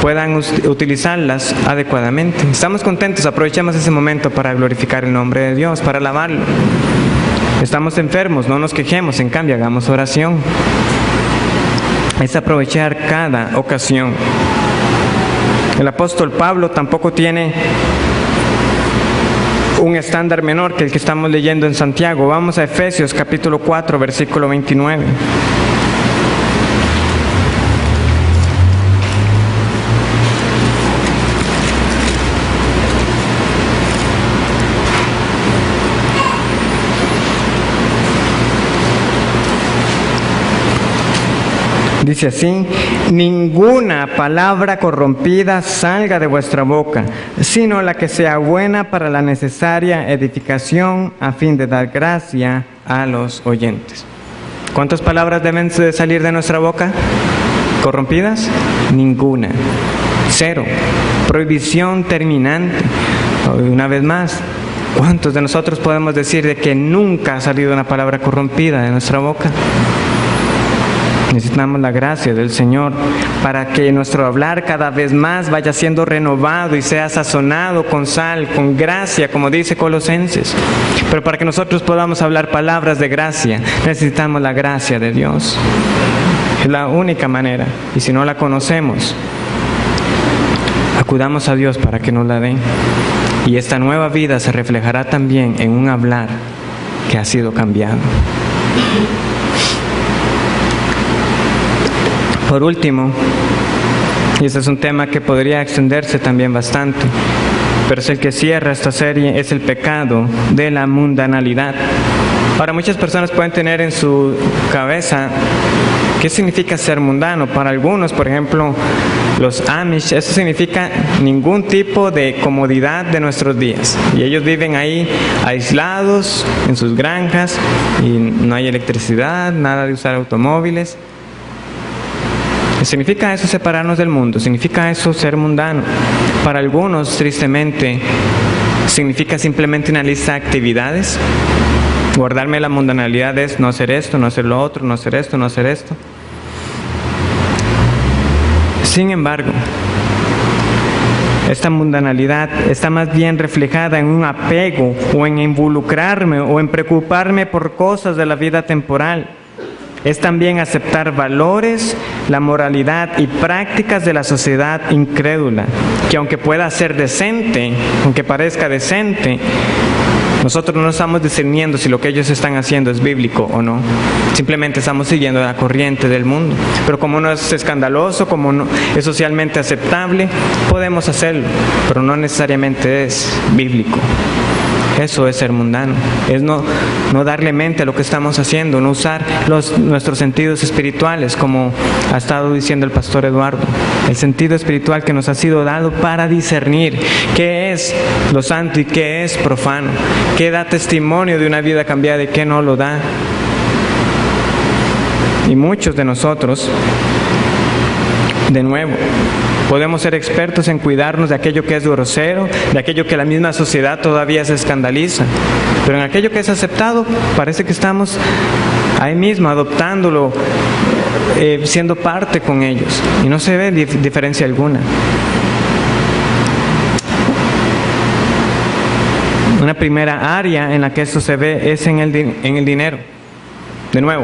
puedan utilizarlas adecuadamente. ¿Estamos contentos? Aprovechemos ese momento para glorificar el nombre de Dios, para alabarlo. Estamos enfermos, no nos quejemos, en cambio hagamos oración. Es aprovechar cada ocasión. El apóstol Pablo tampoco tiene un estándar menor que el que estamos leyendo en Santiago. Vamos a Efesios capítulo 4, versículo 29. Dice así: ninguna palabra corrompida salga de vuestra boca, sino la que sea buena para la necesaria edificación, a fin de dar gracia a los oyentes. ¿Cuántas palabras deben de salir de nuestra boca? ¿Corrompidas? Ninguna. 0. Prohibición terminante. Una vez más, ¿cuántos de nosotros podemos decir de que nunca ha salido una palabra corrompida de nuestra boca? Necesitamos la gracia del Señor para que nuestro hablar cada vez más vaya siendo renovado y sea sazonado con sal, con gracia, como dice Colosenses. Pero para que nosotros podamos hablar palabras de gracia, necesitamos la gracia de Dios. Es la única manera. Y si no la conocemos, acudamos a Dios para que nos la dé. Y esta nueva vida se reflejará también en un hablar que ha sido cambiado. Por último, y este es un tema que podría extenderse también bastante, pero es el que cierra esta serie, es el pecado de la mundanalidad. Ahora, muchas personas pueden tener en su cabeza ¿qué significa ser mundano? Para algunos, por ejemplo, los Amish, eso significa ningún tipo de comodidad de nuestros días. Y ellos viven ahí aislados en sus granjas y no hay electricidad, nada de usar automóviles. ¿Significa eso separarnos del mundo? ¿Significa eso ser mundano? Para algunos, tristemente, significa simplemente una lista de actividades. Guardarme la mundanalidad es no hacer esto, no hacer lo otro, no hacer esto, no hacer esto. Sin embargo, esta mundanalidad está más bien reflejada en un apego o en involucrarme o en preocuparme por cosas de la vida temporal. Es también aceptar valores, la moralidad y prácticas de la sociedad incrédula, que aunque pueda ser decente, aunque parezca decente, nosotros no estamos discerniendo si lo que ellos están haciendo es bíblico o no. Simplemente estamos siguiendo la corriente del mundo. Pero como no es escandaloso, como no es socialmente aceptable, podemos hacerlo, pero no necesariamente es bíblico. Eso es ser mundano, es no darle mente a lo que estamos haciendo, no usar nuestros sentidos espirituales, como ha estado diciendo el pastor Eduardo. El sentido espiritual que nos ha sido dado para discernir qué es lo santo y qué es profano, qué da testimonio de una vida cambiada y qué no lo da. Y muchos de nosotros, de nuevo, podemos ser expertos en cuidarnos de aquello que es grosero, de aquello que la misma sociedad todavía se escandaliza. Pero en aquello que es aceptado, parece que estamos ahí mismo adoptándolo, siendo parte con ellos. Y no se ve diferencia alguna. Una primera área en la que esto se ve es en el dinero. De nuevo,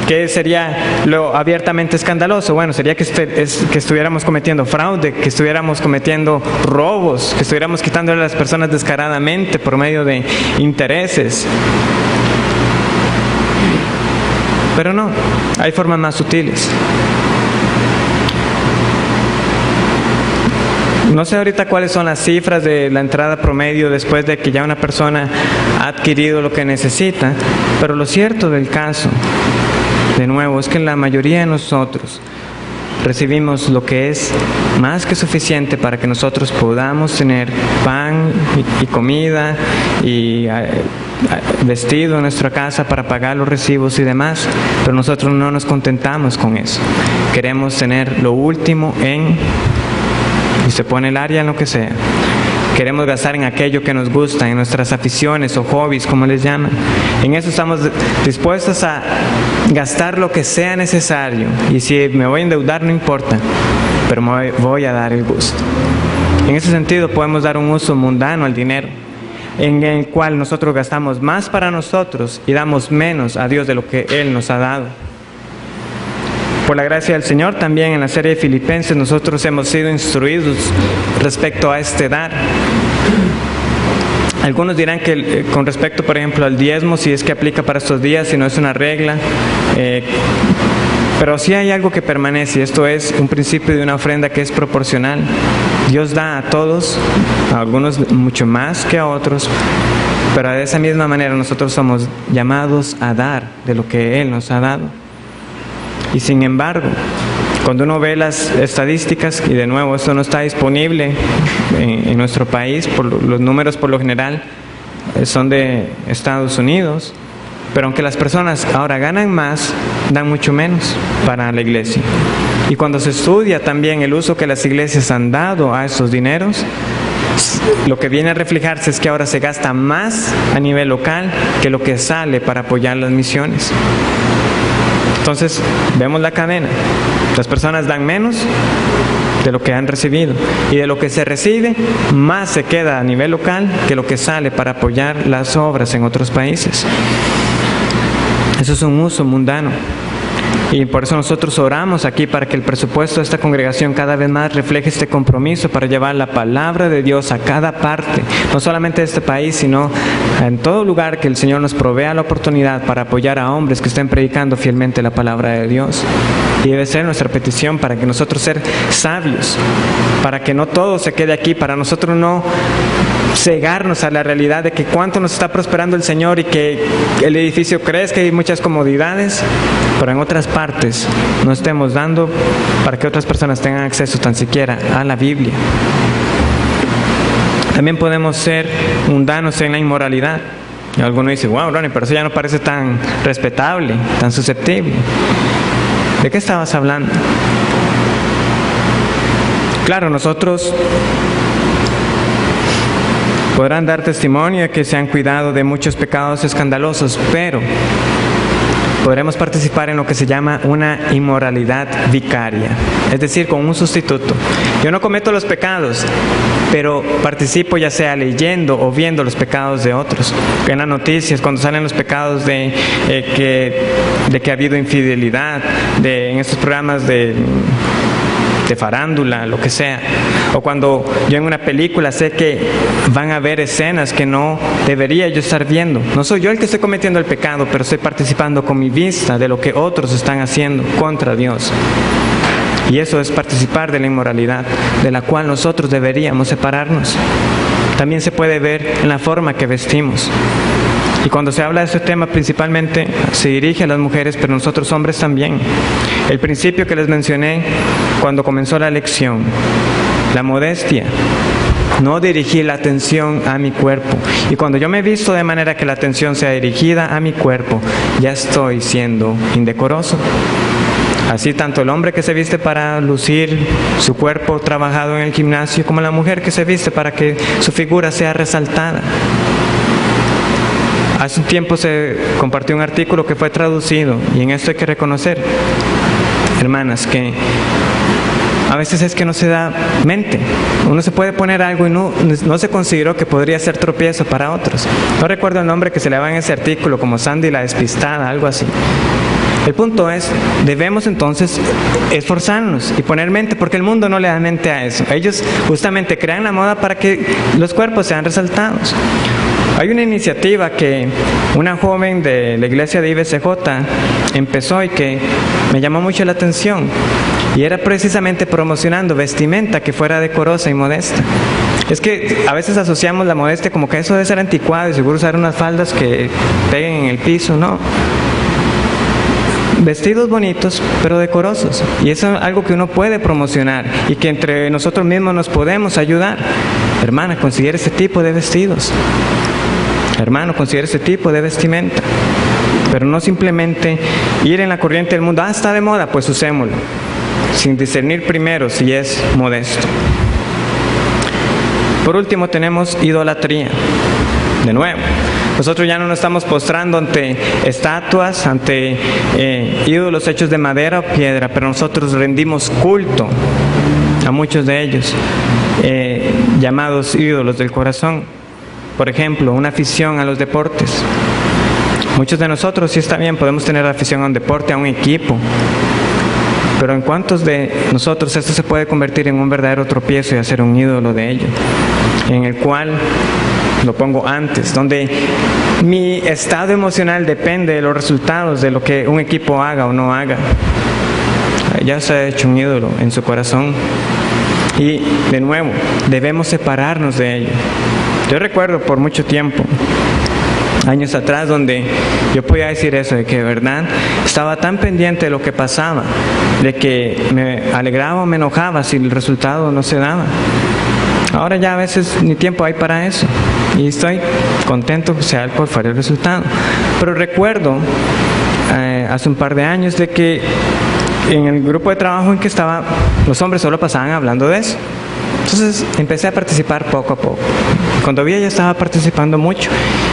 ¿qué sería lo abiertamente escandaloso? Bueno, sería que estuviéramos cometiendo fraude, que estuviéramos cometiendo robos, que estuviéramos quitándole a las personas descaradamente por medio de intereses. Pero no, hay formas más sutiles. No sé ahorita cuáles son las cifras de la entrada promedio después de que ya una persona ha adquirido lo que necesita, pero lo cierto del caso, de nuevo, es que la mayoría de nosotros recibimos lo que es más que suficiente para que nosotros podamos tener pan y comida y vestido en nuestra casa para pagar los recibos y demás, pero nosotros no nos contentamos con eso. Queremos tener lo último y se pone el área en lo que sea. Queremos gastar en aquello que nos gusta, en nuestras aficiones o hobbies, como les llaman. En eso estamos dispuestos a gastar lo que sea necesario. Y si me voy a endeudar, no importa, pero me voy a dar el gusto. En ese sentido, podemos dar un uso mundano al dinero, en el cual nosotros gastamos más para nosotros y damos menos a Dios de lo que Él nos ha dado. Por la gracia del Señor, también en la serie de Filipenses nosotros hemos sido instruidos respecto a este dar. Algunos dirán que con respecto, por ejemplo, al diezmo, si es que aplica para estos días, si no es una regla, pero sí hay algo que permanece, y esto es un principio de una ofrenda que es proporcional. Dios da a todos, a algunos mucho más que a otros, pero de esa misma manera nosotros somos llamados a dar de lo que Él nos ha dado. Y sin embargo, cuando uno ve las estadísticas, y de nuevo esto no está disponible en nuestro país, los números por lo general son de Estados Unidos, pero aunque las personas ahora ganan más, dan mucho menos para la iglesia. Y cuando se estudia también el uso que las iglesias han dado a esos dineros, lo que viene a reflejarse es que ahora se gasta más a nivel local que lo que sale para apoyar las misiones. Entonces, vemos la cadena. Las personas dan menos de lo que han recibido. Y de lo que se recibe, más se queda a nivel local que lo que sale para apoyar las obras en otros países. Eso es un uso mundano. Y por eso nosotros oramos aquí para que el presupuesto de esta congregación cada vez más refleje este compromiso para llevar la palabra de Dios a cada parte, no solamente de este país, sino en todo lugar que el Señor nos provea la oportunidad para apoyar a hombres que estén predicando fielmente la palabra de Dios. Y debe ser nuestra petición para que nosotros ser sabios, para que no todo se quede aquí, para nosotros no cegarnos a la realidad de que cuánto nos está prosperando el Señor y que el edificio crezca y hay muchas comodidades, pero en otras partes no estemos dando para que otras personas tengan acceso tan siquiera a la Biblia. También podemos ser mundanos en la inmoralidad. Y alguno dice, wow, Ronnie, pero eso ya no parece tan respetable, tan susceptible. ¿De qué estabas hablando? Claro, nosotros podrán dar testimonio de que se han cuidado de muchos pecados escandalosos, pero podremos participar en lo que se llama una inmoralidad vicaria, es decir, con un sustituto. Yo no cometo los pecados, pero participo ya sea leyendo o viendo los pecados de otros. En las noticias, cuando salen los pecados de que ha habido infidelidad, en estos programas de farándula, lo que sea, o cuando yo en una película sé que van a haber escenas que no debería yo estar viendo. No soy yo el que estoy cometiendo el pecado, pero estoy participando con mi vista de lo que otros están haciendo contra Dios. Y eso es participar de la inmoralidad, de la cual nosotros deberíamos separarnos. También se puede ver en la forma que vestimos. Y cuando se habla de este tema, principalmente se dirige a las mujeres, pero nosotros hombres también. El principio que les mencioné cuando comenzó la lección, la modestia, no dirigir la atención a mi cuerpo. Y cuando yo me visto de manera que la atención sea dirigida a mi cuerpo, ya estoy siendo indecoroso. Así tanto el hombre que se viste para lucir su cuerpo trabajado en el gimnasio, como la mujer que se viste para que su figura sea resaltada. Hace un tiempo se compartió un artículo que fue traducido, y en esto hay que reconocer, hermanas, que a veces es que no se da mente. Uno se puede poner algo y no se consideró que podría ser tropiezo para otros. No recuerdo el nombre que se le daba en ese artículo, como Sandy la despistada, algo así. El punto es, debemos entonces esforzarnos y poner mente, porque el mundo no le da mente a eso. Ellos justamente crean la moda para que los cuerpos sean resaltados. Hay una iniciativa que una joven de la iglesia de IBCJ empezó y que me llamó mucho la atención, y era precisamente promocionando vestimenta que fuera decorosa y modesta. Es que a veces asociamos la modestia como que eso debe ser anticuado y seguro usar unas faldas que peguen en el piso, ¿no? Vestidos bonitos, pero decorosos. Y eso es algo que uno puede promocionar y que entre nosotros mismos nos podemos ayudar. Hermana, considere ese tipo de vestidos. Hermano, considere ese tipo de vestimenta. Pero no simplemente ir en la corriente del mundo. Ah, está de moda, pues usémoslo. Sin discernir primero si es modesto. Por último tenemos idolatría. De nuevo, nosotros ya no nos estamos postrando ante estatuas, ante ídolos hechos de madera o piedra, pero nosotros rendimos culto a muchos de ellos, llamados ídolos del corazón. Por ejemplo, una afición a los deportes. Muchos de nosotros, sí está bien, podemos tener afición a un deporte, a un equipo, pero ¿en cuántos de nosotros esto se puede convertir en un verdadero tropiezo y hacer un ídolo de ello? En el cual lo pongo antes, donde mi estado emocional depende de los resultados de lo que un equipo haga o no haga. Ya se ha hecho un ídolo en su corazón. Y de nuevo, debemos separarnos de ello. Yo recuerdo por mucho tiempo, años atrás, donde yo podía decir eso, de que de verdad estaba tan pendiente de lo que pasaba, de que me alegraba o me enojaba si el resultado no se daba. Ahora ya a veces ni tiempo hay para eso y estoy contento que sea por fuera el resultado. Pero recuerdo hace un par de años de que en el grupo de trabajo en que estaba, los hombres solo pasaban hablando de eso. Entonces empecé a participar poco a poco. Cuando vi, ya estaba participando mucho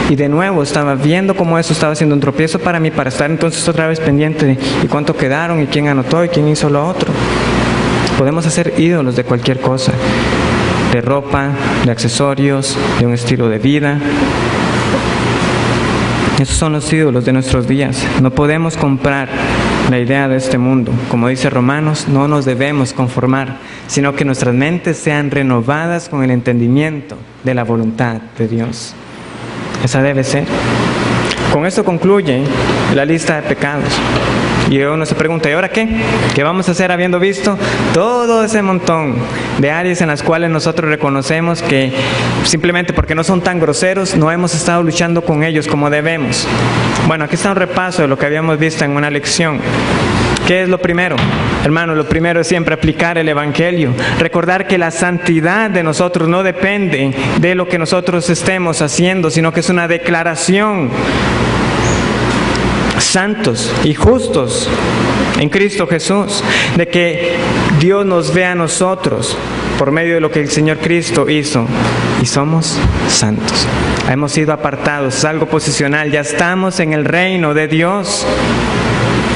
y de nuevo estaba viendo cómo eso estaba siendo un tropiezo para mí, para estar entonces otra vez pendiente de y cuánto quedaron y quién anotó y quién hizo lo otro. Podemos hacer ídolos de cualquier cosa, de ropa, de accesorios, de un estilo de vida. Esos son los ídolos de nuestros días. No podemos comprar la idea de este mundo. Como dice Romanos, no nos debemos conformar, sino que nuestras mentes sean renovadas con el entendimiento de la voluntad de Dios. Esa debe ser. Con esto concluye la lista de pecados. Y uno se pregunta, ¿y ahora qué? ¿Qué vamos a hacer habiendo visto todo ese montón de áreas en las cuales nosotros reconocemos que simplemente porque no son tan groseros, no hemos estado luchando con ellos como debemos? Bueno, aquí está un repaso de lo que habíamos visto en una lección. ¿Qué es lo primero? Hermano, lo primero es siempre aplicar el Evangelio. Recordar que la santidad de nosotros no depende de lo que nosotros estemos haciendo, sino que es una declaración. Santos y justos en Cristo Jesús, de que Dios nos ve a nosotros por medio de lo que el Señor Cristo hizo y somos santos. Hemos sido apartados, es algo posicional, ya estamos en el reino de Dios.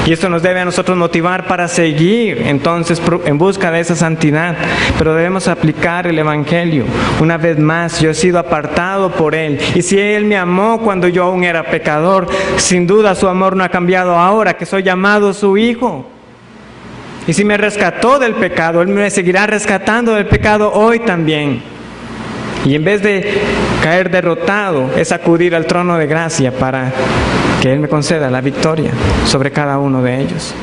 Y esto nos debe a nosotros motivar para seguir entonces en busca de esa santidad. Pero debemos aplicar el Evangelio. Una vez más, yo he sido apartado por Él. Y si Él me amó cuando yo aún era pecador, sin duda su amor no ha cambiado ahora que soy llamado su hijo. Y si me rescató del pecado, Él me seguirá rescatando del pecado hoy también. Y en vez de caer derrotado, es acudir al trono de gracia para que Él me conceda la victoria sobre cada uno de ellos.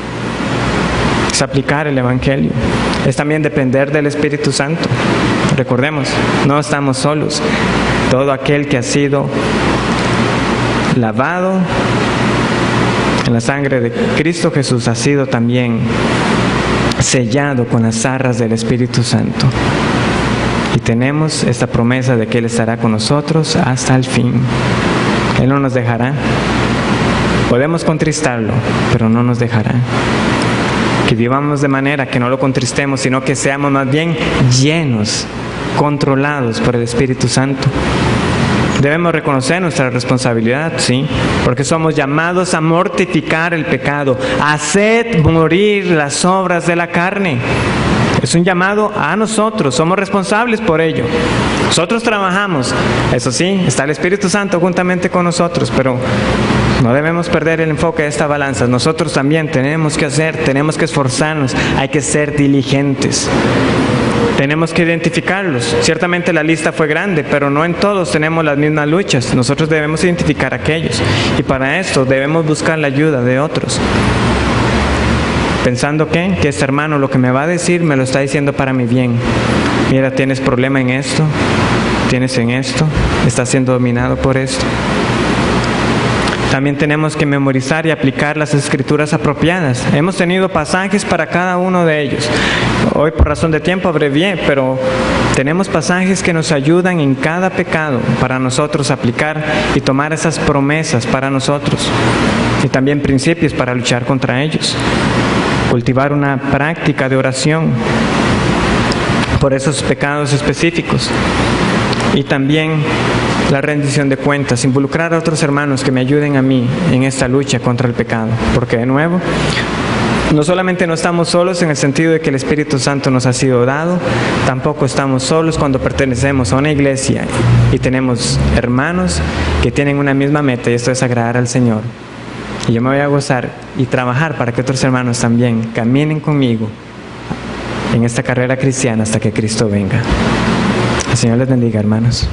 Es aplicar el Evangelio. Es también depender del Espíritu Santo. Recordemos, no estamos solos. Todo aquel que ha sido lavado en la sangre de Cristo Jesús ha sido también sellado con las arras del Espíritu Santo. Y tenemos esta promesa de que Él estará con nosotros hasta el fin. Él no nos dejará. Podemos contristarlo, pero no nos dejará. Que vivamos de manera que no lo contristemos, sino que seamos más bien llenos, controlados por el Espíritu Santo. Debemos reconocer nuestra responsabilidad, sí, porque somos llamados a mortificar el pecado, a hacer morir las obras de la carne. Es un llamado a nosotros, somos responsables por ello. Nosotros trabajamos, eso sí, está el Espíritu Santo juntamente con nosotros, pero no debemos perder el enfoque de esta balanza. Nosotros también tenemos que hacer, tenemos que esforzarnos, hay que ser diligentes. Tenemos que identificarlos. Ciertamente la lista fue grande, pero no en todos tenemos las mismas luchas. Nosotros debemos identificar a aquellos. Y para esto debemos buscar la ayuda de otros. Pensando que este hermano lo que me va a decir me lo está diciendo para mi bien. Mira, tienes problema en esto, tienes en esto, estás siendo dominado por esto. También tenemos que memorizar y aplicar las escrituras apropiadas. Hemos tenido pasajes para cada uno de ellos. Hoy por razón de tiempo abrevié, pero tenemos pasajes que nos ayudan en cada pecado para nosotros aplicar y tomar esas promesas para nosotros. Y también principios para luchar contra ellos. Cultivar una práctica de oración por esos pecados específicos. Y también la rendición de cuentas, involucrar a otros hermanos que me ayuden a mí en esta lucha contra el pecado. Porque de nuevo, no solamente no estamos solos en el sentido de que el Espíritu Santo nos ha sido dado, tampoco estamos solos cuando pertenecemos a una iglesia y tenemos hermanos que tienen una misma meta, y esto es agradar al Señor. Y yo me voy a gozar y trabajar para que otros hermanos también caminen conmigo en esta carrera cristiana hasta que Cristo venga. El Señor les bendiga, hermanos.